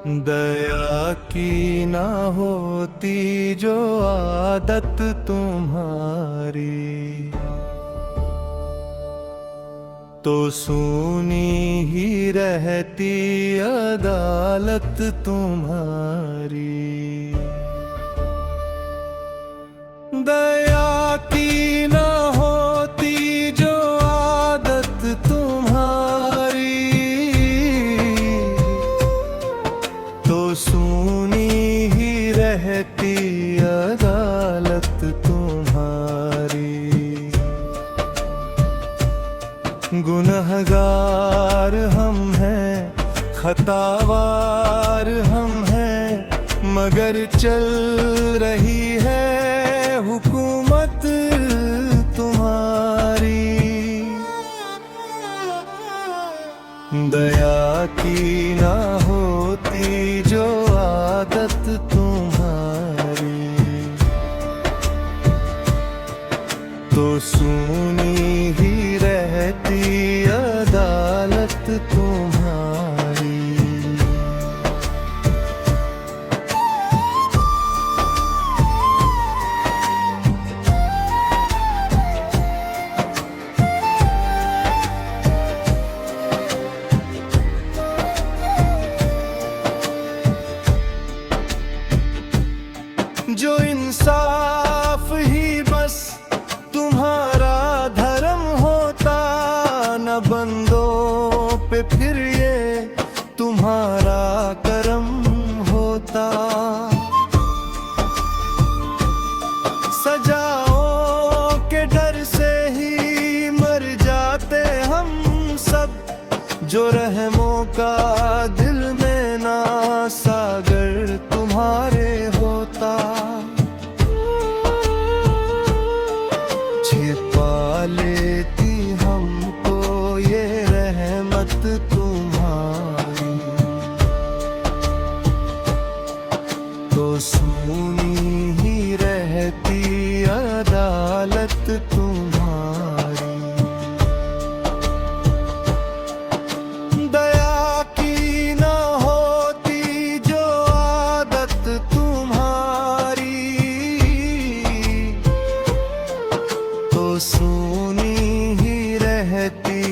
दया की ना होती जो आदत तुम्हारी, तो सूनी ही रहती अदालत तुम्हारी। दया की ना होती जो आदत तुम्हारी, तो सूनी ही रहती अदालत तुम्हारी। गुनहगार हम हैं, खतावार हम हैं, मगर चल रही है हुकूमत तुम्हारी। दया की ना होती जो आदत तुम्हारी, तो सूनी ही रहती अदालत तुम्हारी। जो इंसाफ ही बस तुम्हारा धर्म होता, न बंदों पे फिर ये तुम्हारा करम होता। सजाओं के डर से ही मर जाते हम सब, जो रहमों का दिल में ना सागर तुम्हारे होता। छिपा लेती हमको ये रहमत तुम्हारी, तो सूनी ही रहती अदालत तुम्हारी। दया की ना होती जो आदत तुम्हारी, तो सूनी ही रहती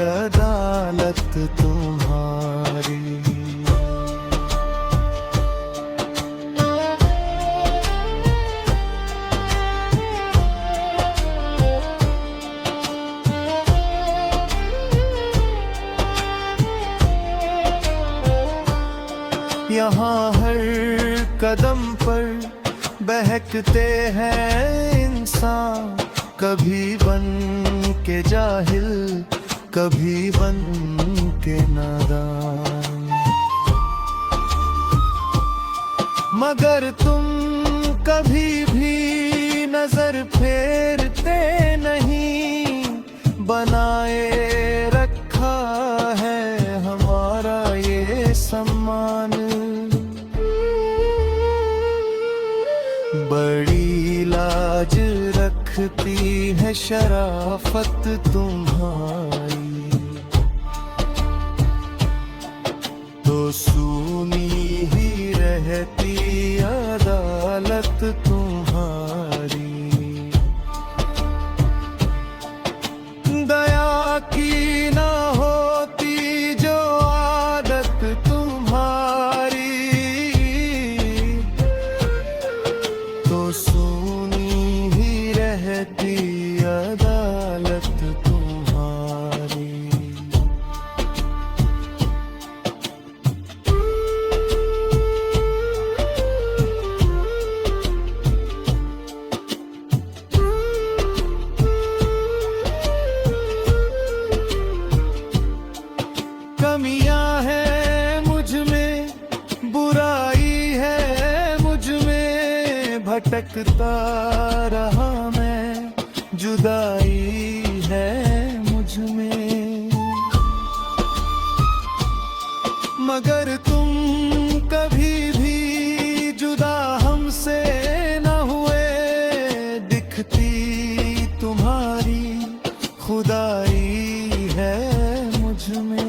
अदालत तुम्हारी। यहाँ हर कदम पर बहकते हैं इंसान, कभी बन के जाहिल, कभी बन के नादान। मगर तुम कभी भी नजर फेरते नहीं, बनाए रखा है हमारा ये सम्मान। बड़ी लाज रखती है शराफत तुम्हारी, तो सूनी ही रहती अदालत तुम्हारी। दया की ना होती जो आदत तुम्हारी, तो सूनी ही रहती अदालत तुम्हारी। कमियां हैं मुझ में, बुराई है मुझ में, भटकता रहा मैं, जुदाई है मुझ में। मगर तुम कभी भी जुदा हमसे न हुए, दिखती तुम्हारी खुदाई है मुझ में।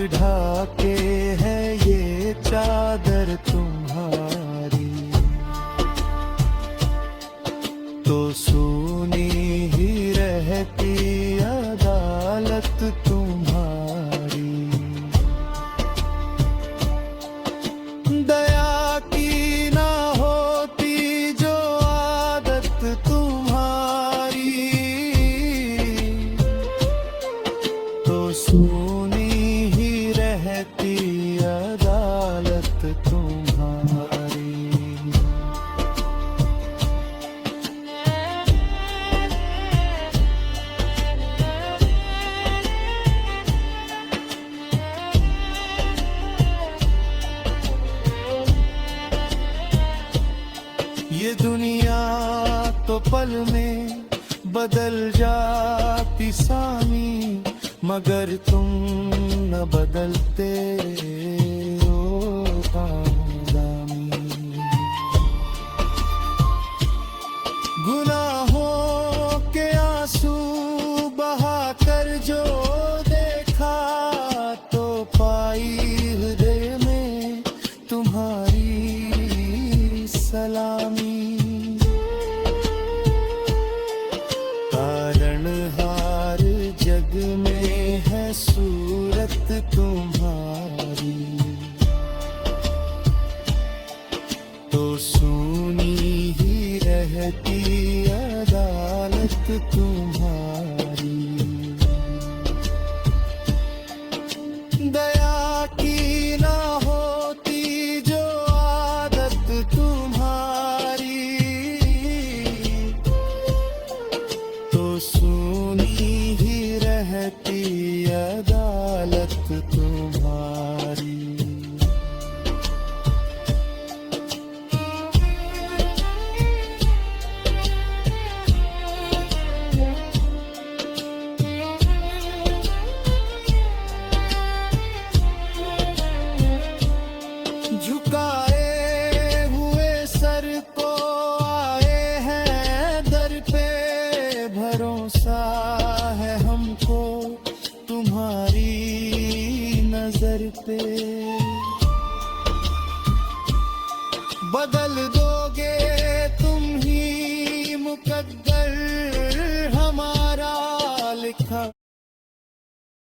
ढाके है ये चादर तुम्हारी, तो सुनी ही रहती अदालत तुम्हारी। दया की ना होती जो आदत तुम्हारी, तो सुनी ही रहती अदालत तुम्हारी। ये दुनिया तो पल में बदल जाती सामी, मगर तुम न बदलते हो दामी। गुनाहों के आंसू बहा कर जो देखा, तो पाई हृदय में तुम्हारी सलामी। तारणहार जग में है सूरत तुम्हारी, तो सुनी ही रहती अदालत तुम्हारी। दया की ना होती जो आदत तुम्हारी, तो सुनी ही रहती अदालत तुम्हारी। झुकाए हुए सर को आए हैं दर पे, भरोसा है हमको तुम्हारी नजर पे। बदल दो